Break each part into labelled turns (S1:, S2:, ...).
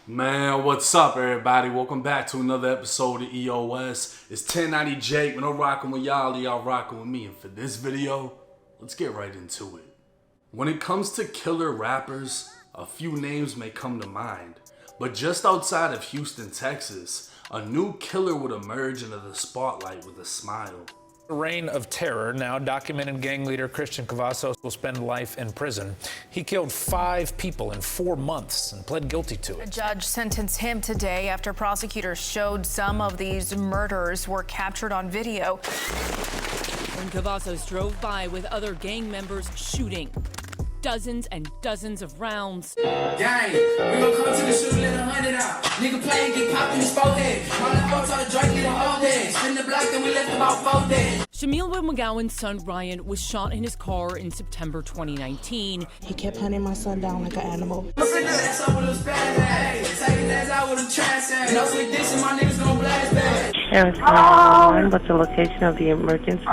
S1: Man, what's up, everybody? Welcome back to another episode of EOS. It's 1090 Jake. When I'm rocking with y'all rocking with me. And for this video, let's get right into it. When it comes to killer rappers, a few names may come to mind. But just outside of Houston, Texas, a new killer would emerge into the spotlight with a smile.
S2: Reign of terror. Now, documented gang leader Christian Cavazos will spend life in prison. He killed 5 people in 4 months and pled guilty to it.
S3: A judge sentenced him today after prosecutors showed some of these murders were captured on video.
S4: When Cavazos drove by with other gang members shooting. Dozens and dozens of rounds.
S5: Gang, we gon' come to the shoot, let 100 out. Nigga playing, get popped in his forehead. All that folks on the drink, get a whole day. Spin the block, then we left about 4 days.
S4: Shamil McGowan's son Ryan was shot in his car in September 2019.
S6: He kept hunting my son down like an animal.
S5: I'm finna ass up with a spaz ass. Take his ass out with a trash ass. No slick dish and my niggas gon' blast back.
S7: Harris 911, what's the location of the emergency?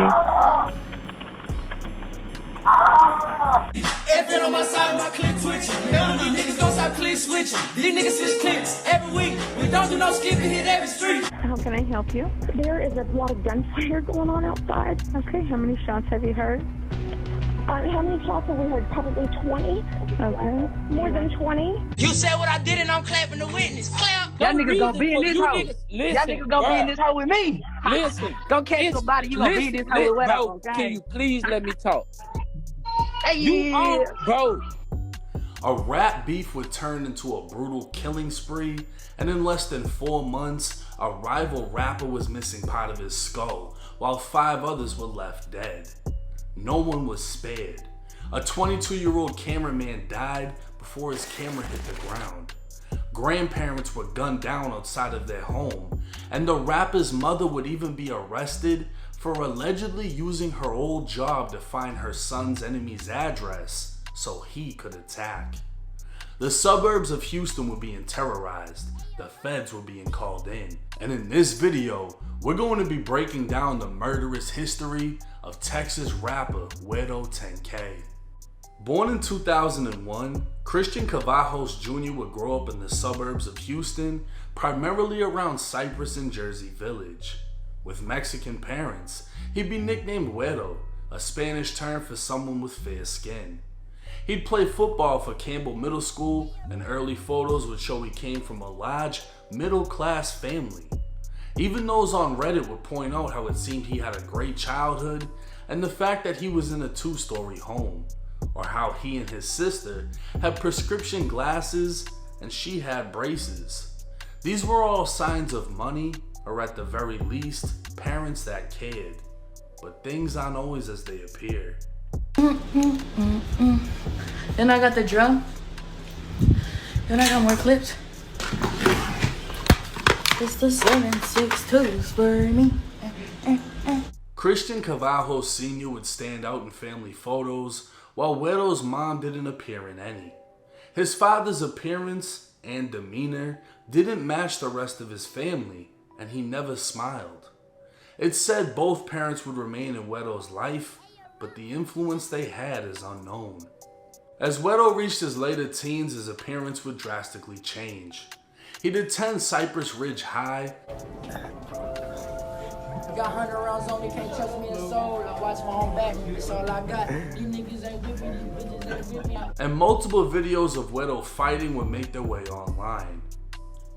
S5: If it on my side, my clip twitching. None of these niggas gon' stop clip switching. These niggas switch clips every week. We don't do no skipping, hit every street.
S7: How can I help you?
S8: There is a lot of gunfire going on outside.
S7: Okay, how many shots have you heard?
S8: How many shots have we heard? Probably 20.
S7: Okay.
S8: More than 20.
S5: You said what I did and I'm clapping the witness. Clap.
S9: Y'all niggas gonna be in this hole. Y'all niggas gonna be in this hole with me.
S10: Listen.
S9: Don't catch somebody, you gonna be in this hole with us, okay?
S10: Can you please let me talk?
S9: Hey,
S10: Bro.
S1: A rap beef would turn into a brutal killing spree, and in less than 4 months, a rival rapper was missing part of his skull, while 5 others were left dead. No one was spared. A 22-year-old cameraman died before his camera hit the ground. Grandparents were gunned down outside of their home, and the rapper's mother would even be arrested for allegedly using her old job to find her son's enemy's address so he could attack. The suburbs of Houston were being terrorized, the feds were being called in, and in this video, we're going to be breaking down the murderous history of Texas rapper GUERO10K. Born in 2001, Christian Cavazos Jr. would grow up in the suburbs of Houston, primarily around Cypress and Jersey Village. With Mexican parents, he'd be nicknamed Güero, a Spanish term for someone with fair skin. He'd play football for Campbell Middle School, and early photos would show he came from a large, middle-class family. Even those on Reddit would point out how it seemed he had a great childhood, and the fact that he was in a 2-story home, or how he and his sister had prescription glasses and she had braces. These were all signs of money, or at the very least, parents that cared. But things aren't always as they appear.
S6: Then I got the drum. Then I got more clips. It's the 762 for me.
S1: Christian Cavazos Sr. would stand out in family photos, while Güero's mom didn't appear in any. His father's appearance and demeanor didn't match the rest of his family, and he never smiled. It's said both parents would remain in Güero's life, but the influence they had is unknown. As Güero reached his later teens, his appearance would drastically change. He'd attend Cypress Ridge High.
S5: I got 100 rounds on me, can't trust me in soul. I watch my own back, that's all I got. You niggas ain't with me, these bitches ain't with me.
S1: And multiple videos of Güero fighting would make their way online.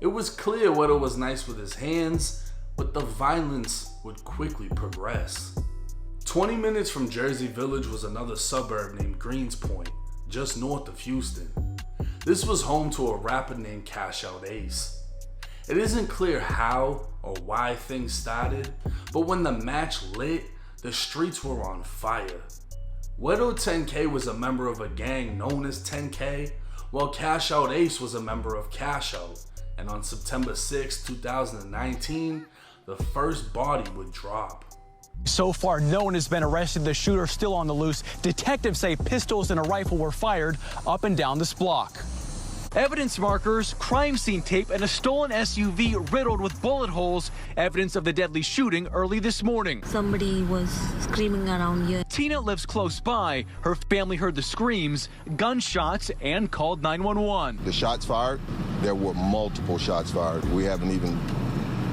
S1: It was clear Güero was nice with his hands, but the violence would quickly progress. 20 minutes from Jersey Village was another suburb named Greenspoint, just north of Houston. This was home to a rapper named Cash Out Ace. It isn't clear how or why things started, but when the match lit, the streets were on fire. GUERO10K was a member of a gang known as 10K, while Cash Out Ace was a member of Cash Out, and on September 6, 2019, the first body would drop.
S11: So far, no one has been arrested. The shooter still on the loose. Detectives say pistols and a rifle were fired up and down this block. Evidence markers, crime scene tape, and a stolen SUV riddled with bullet holes, evidence of the deadly shooting early this morning.
S12: Somebody was screaming around here.
S11: Tina lives close by. Her family heard the screams, gunshots, and called 911.
S13: The shots fired, there were multiple shots fired. We haven't even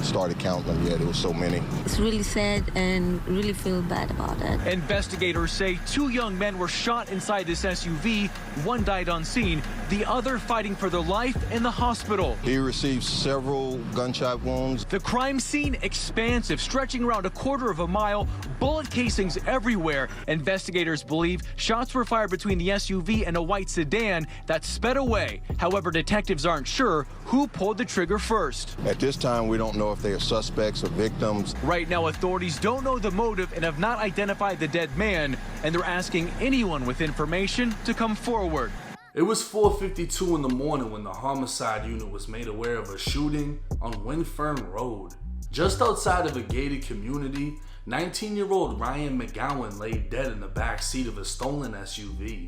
S13: started counting them yet. It was so many.
S12: It's really sad and really feel bad about it.
S11: Investigators say 2 young men were shot inside this SUV. One died on scene, the other fighting for their life in the hospital.
S13: He received several gunshot wounds.
S11: The crime scene expansive, stretching around a quarter of a mile, bullet casings everywhere. Investigators believe shots were fired between the SUV and a white sedan that sped away. However, detectives aren't sure who pulled the trigger first.
S13: At this time, we don't know if they are suspects or victims.
S11: Right now, authorities don't know the motive and have not identified the dead man, and they're asking anyone with information to come forward.
S1: It was 4:52 in the morning when the homicide unit was made aware of a shooting on Windfern Road. Just outside of a gated community, 19-year-old Ryan McGowan lay dead in the back seat of a stolen SUV.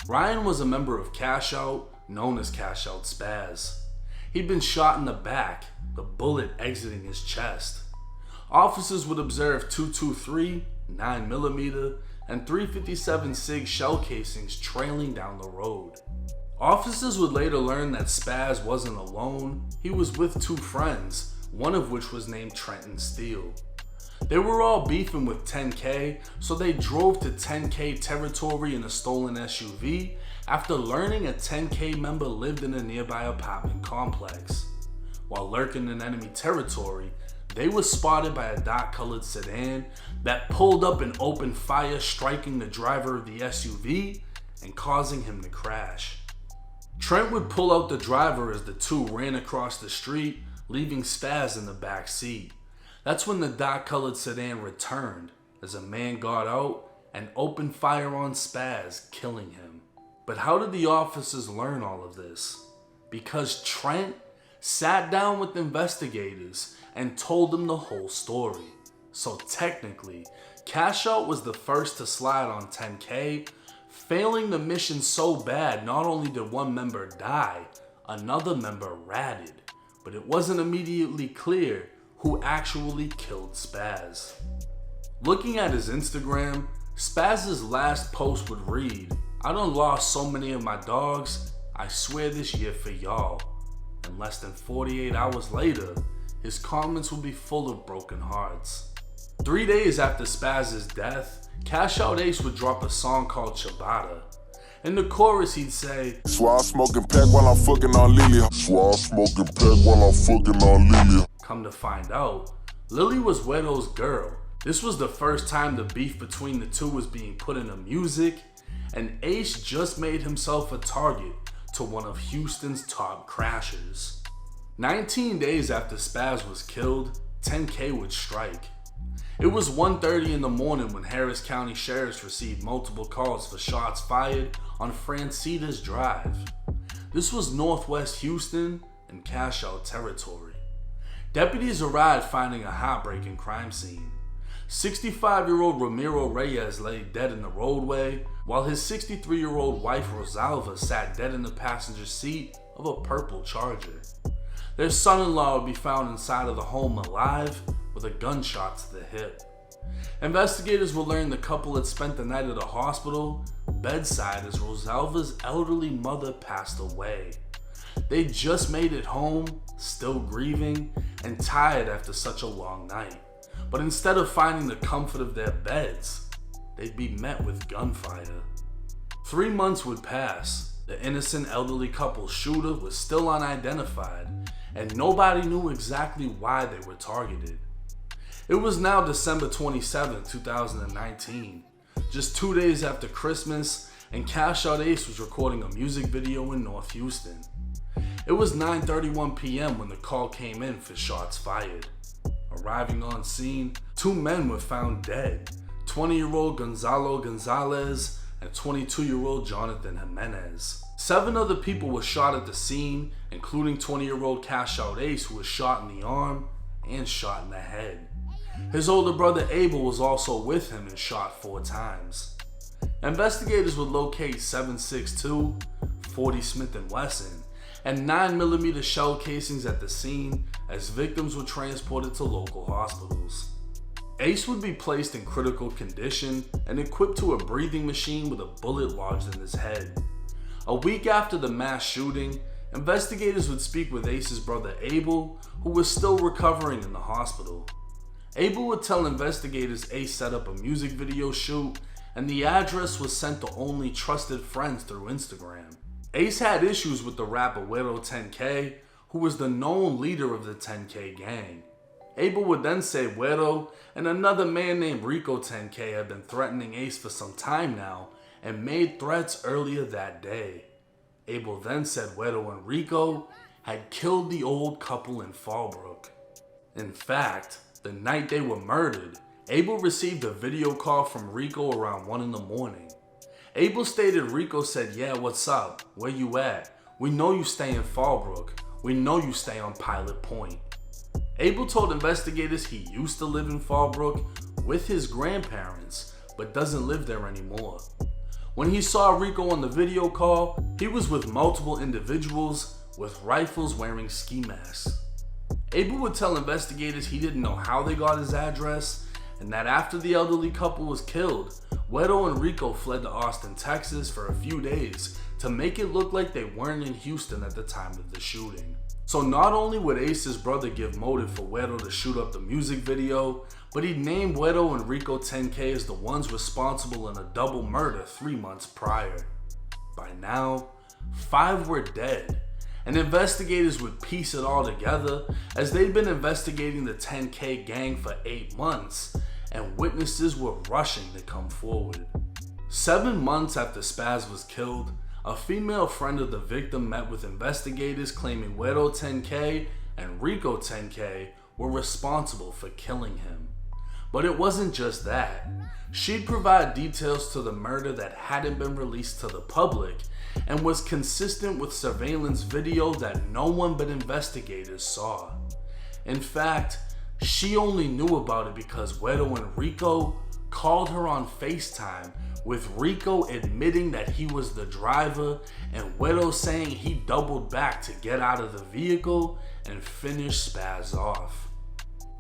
S1: Ryan was a member of Cash Out, known as Cash Out Spaz. He'd been shot in the back, the bullet exiting his chest. Officers would observe 223, 9mm, and 357 SIG shell casings trailing down the road. Officers would later learn that Spaz wasn't alone. He was with 2 friends, one of which was named Trenton Steele. They were all beefing with 10K, so they drove to 10K territory in a stolen SUV after learning a 10K member lived in a nearby apartment complex. While lurking in enemy territory, they were spotted by a dark-colored sedan that pulled up and opened fire, striking the driver of the SUV and causing him to crash. Trent would pull out the driver as the 2 ran across the street, leaving Spaz in the back seat. That's when the dark-colored sedan returned as a man got out and opened fire on Spaz, killing him. But how did the officers learn all of this? Because Trent sat down with investigators and told them the whole story. So technically, Cash Out was the first to slide on 10K, failing the mission so bad not only did one member die, another member ratted, but it wasn't immediately clear who actually killed Spaz. Looking at his Instagram, Spaz's last post would read, "I done lost so many of my dogs, I swear this year for y'all." And less than 48 hours later, his comments would be full of broken hearts. 3 days after Spaz's death, Cash Out Ace would drop a song called Ciabatta. In the chorus he'd say,
S14: "Swab smoking pack while I'm fucking on Lilia. Swab smoking pack while I'm fucking on Lilia."
S1: Come to find out, Lily was Guero's girl. This was the first time the beef between the 2 was being put into music, and Ace just made himself a target to one of Houston's top crashers. 19 days after Spaz was killed, 10K would strike. It was 1:30 in the morning when Harris County sheriffs received multiple calls for shots fired on Francitas Drive. This was northwest Houston and Cash Out territory. Deputies arrived finding a heartbreaking crime scene. 65-year-old Ramiro Reyes lay dead in the roadway, while his 63-year-old wife Rosalva sat dead in the passenger seat of a purple Charger. Their son-in-law would be found inside of the home alive with a gunshot to the hip. Investigators would learn the couple had spent the night at a hospital bedside as Rosalva's elderly mother passed away. They just made it home, still grieving and tired after such a long night. But instead of finding the comfort of their beds, they'd be met with gunfire. 3 months would pass. The innocent elderly couple's shooter was still unidentified, and nobody knew exactly why they were targeted. It was now December 27, 2019, just 2 days after Christmas, and Cash Out Ace was recording a music video in North Houston. It was 9:31 p.m. when the call came in for shots fired. Arriving on scene, 2 men were found dead, 20-year-old Gonzalo Gonzalez and 22-year-old Jonathan Jimenez. 7 other people were shot at the scene, including 20-year-old Cash Out Ace, who was shot in the arm and shot in the head. His older brother Abel was also with him and shot 4 times. Investigators would locate 7.62 40 Smith & Wesson and 9mm shell casings at the scene as victims were transported to local hospitals. Ace would be placed in critical condition and equipped to a breathing machine with a bullet lodged in his head. A week after the mass shooting, investigators would speak with Ace's brother Abel, who was still recovering in the hospital. Abel would tell investigators Ace set up a music video shoot and the address was sent to only trusted friends through Instagram. Ace had issues with the rapper GUERO10K, who was the known leader of the 10K gang. Abel would then say Guero and another man named Rico10K had been threatening Ace for some time now and made threats earlier that day. Abel then said Guero and Rico had killed the old couple in Fallbrook. In fact, the night they were murdered, Abel received a video call from Rico around 1 in the morning. Abel stated Rico said, "Yeah, what's up? Where you at? We know you stay in Fallbrook. We know you stay on Pilot Point." Abel told investigators he used to live in Fallbrook with his grandparents, but doesn't live there anymore. When he saw Rico on the video call, he was with multiple individuals with rifles wearing ski masks. Abel would tell investigators he didn't know how they got his address, and that after the elderly couple was killed, Guero and Rico fled to Austin, Texas for a few days to make it look like they weren't in Houston at the time of the shooting. So not only would Ace's brother give motive for Guero to shoot up the music video, but he named Guero and Rico10K as the ones responsible in a double murder 3 months prior. By now, 5 were dead, and investigators would piece it all together as they'd been investigating the 10K gang for 8 months, and witnesses were rushing to come forward. 7 months after Spaz was killed, a female friend of the victim met with investigators claiming GUERO10K and Rico10K were responsible for killing him. But it wasn't just that. She'd provide details to the murder that hadn't been released to the public and was consistent with surveillance video that no one but investigators saw. In fact, she only knew about it because Guero and Rico called her on FaceTime, with Rico admitting that he was the driver and Guero saying he doubled back to get out of the vehicle and finish Spaz off.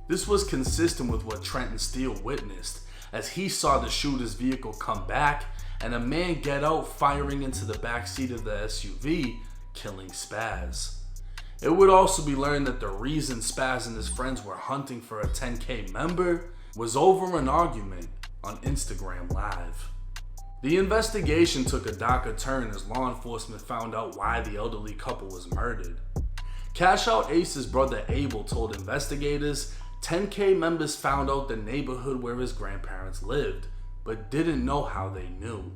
S1: This was consistent with what Trenton Steele witnessed, as he saw the shooter's vehicle come back and a man get out firing into the back seat of the SUV, killing Spaz. It would also be learned that the reason Spaz and his friends were hunting for a 10K member was over an argument on Instagram Live. The investigation took a darker turn as law enforcement found out why the elderly couple was murdered. Cash Out Ace's brother Abel told investigators 10K members found out the neighborhood where his grandparents lived, but didn't know how they knew.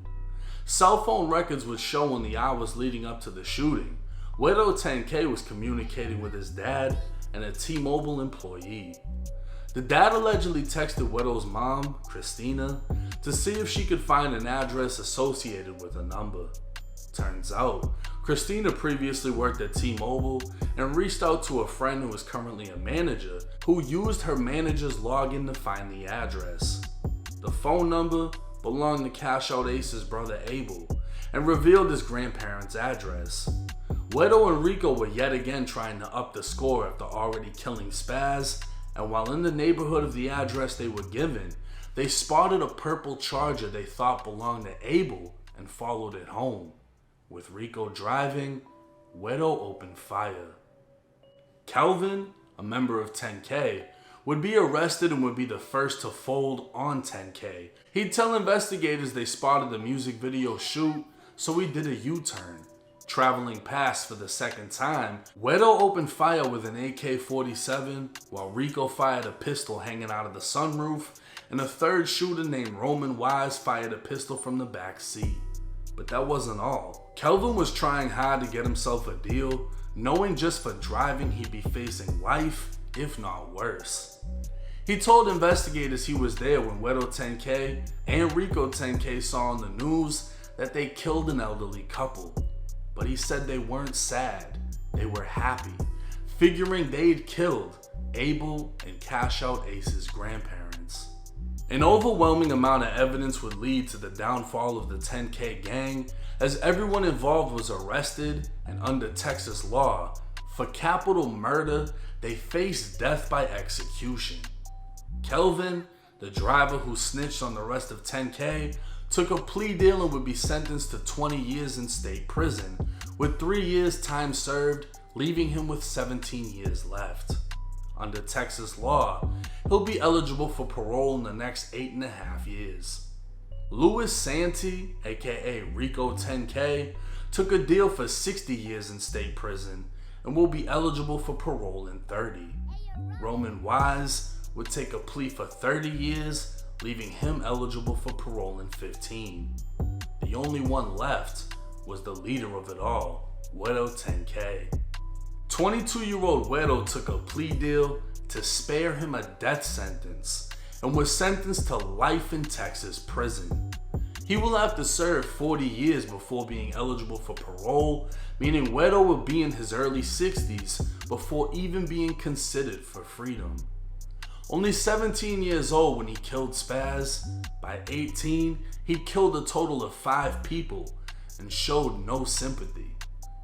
S1: Cell phone records would show in the hours leading up to the shooting, GUERO10K was communicating with his dad and a T-Mobile employee. The dad allegedly texted Guero's mom, Christina, to see if she could find an address associated with a number. Turns out, Christina previously worked at T-Mobile and reached out to a friend who is currently a manager who used her manager's login to find the address. The phone number belonged to Cash Out Ace's brother Abel and revealed his grandparents' address. Guero and Rico were yet again trying to up the score after already killing Spaz, and while in the neighborhood of the address they were given, they spotted a purple Charger they thought belonged to Abel and followed it home. With Rico driving, Guero opened fire. Kelvin, a member of 10K, would be arrested and would be the first to fold on 10K. He'd tell investigators they spotted the music video shoot, so he did a U-turn. Traveling past for the second time, Guero opened fire with an AK-47 while Rico fired a pistol hanging out of the sunroof, and a third shooter named Roman Wise fired a pistol from the back seat. But that wasn't all. Kelvin was trying hard to get himself a deal, knowing just for driving he'd be facing life, if not worse. He told investigators he was there when GUERO10K and Rico10K saw on the news that they killed an elderly couple. But he said they weren't sad, they were happy, figuring they'd killed Abel and Cash Out Ace's grandparents. An overwhelming amount of evidence would lead to the downfall of the 10K gang, as everyone involved was arrested, and under Texas law, for capital murder, they faced death by execution. Kelvin, the driver who snitched on the rest of 10K, took a plea deal and would be sentenced to 20 years in state prison, with 3 years time served, leaving him with 17 years left. Under Texas law, he'll be eligible for parole in the next 8.5 years. Louis Santee, aka GUERO10K, took a deal for 60 years in state prison and will be eligible for parole in 30. Roman Wise would take a plea for 30 years, leaving him eligible for parole in 15. The only one left was the leader of it all, GUERO10K. 22-year-old Guero took a plea deal to spare him a death sentence and was sentenced to life in Texas prison. He will have to serve 40 years before being eligible for parole, meaning Guero will be in his early 60s before even being considered for freedom. Only 17 years old when he killed Spaz, by 18, he killed a total of 5 people and showed no sympathy.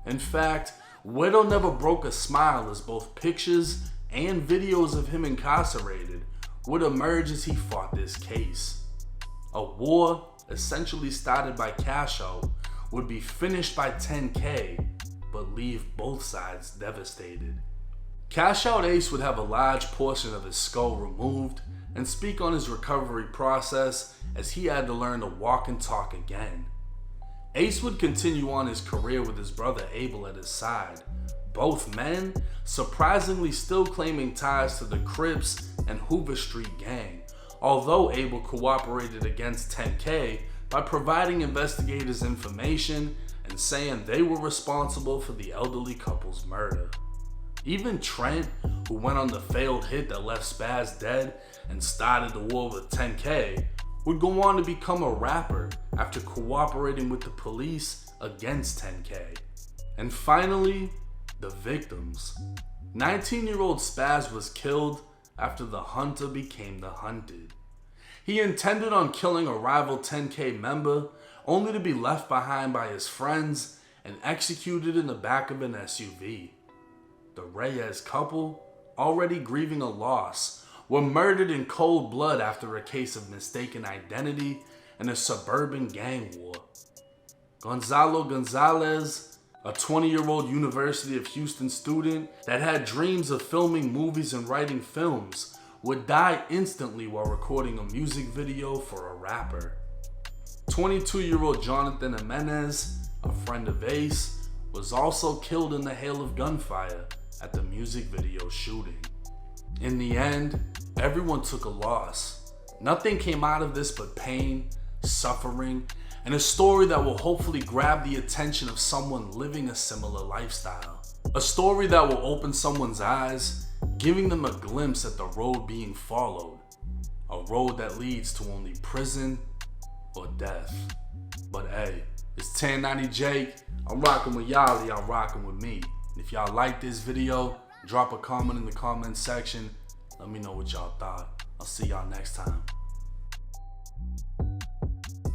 S1: In fact, Guero never broke a smile, as both pictures and videos of him incarcerated would emerge as he fought this case. A war essentially started by Cash Out would be finished by 10K, but leave both sides devastated. Cash Out Ace would have a large portion of his skull removed and speak on his recovery process, as he had to learn to walk and talk again. Ace would continue on his career with his brother Abel at his side, both men surprisingly still claiming ties to the Crips and Hoover Street gang, although Abel cooperated against 10K by providing investigators information and saying they were responsible for the elderly couple's murder. Even Trent, who went on the failed hit that left Spaz dead and started the war with 10K, would go on to become a rapper after cooperating with the police against 10K. And finally, the victims. 19-year-old Spaz was killed after the hunter became the hunted. He intended on killing a rival 10K member, only to be left behind by his friends and executed in the back of an SUV. The Reyes couple, already grieving a loss, were murdered in cold blood after a case of mistaken identity and a suburban gang war. Gonzalo Gonzalez, a 20-year-old University of Houston student that had dreams of filming movies and writing films, would die instantly while recording a music video for a rapper. 22-year-old Jonathan Jimenez, a friend of Ace, was also killed in the hail of gunfire at the music video shooting. In the end, everyone took a loss. Nothing came out of this but pain, suffering, and a story that will hopefully grab the attention of someone living a similar lifestyle. A story that will open someone's eyes, giving them a glimpse at the road being followed. A road that leads to only prison or death. But hey, it's 1090 Jake. I'm rocking with y'all, y'all rocking with me. And if y'all like this video, drop a comment in the comment section. Let me know what y'all thought. I'll see y'all next time.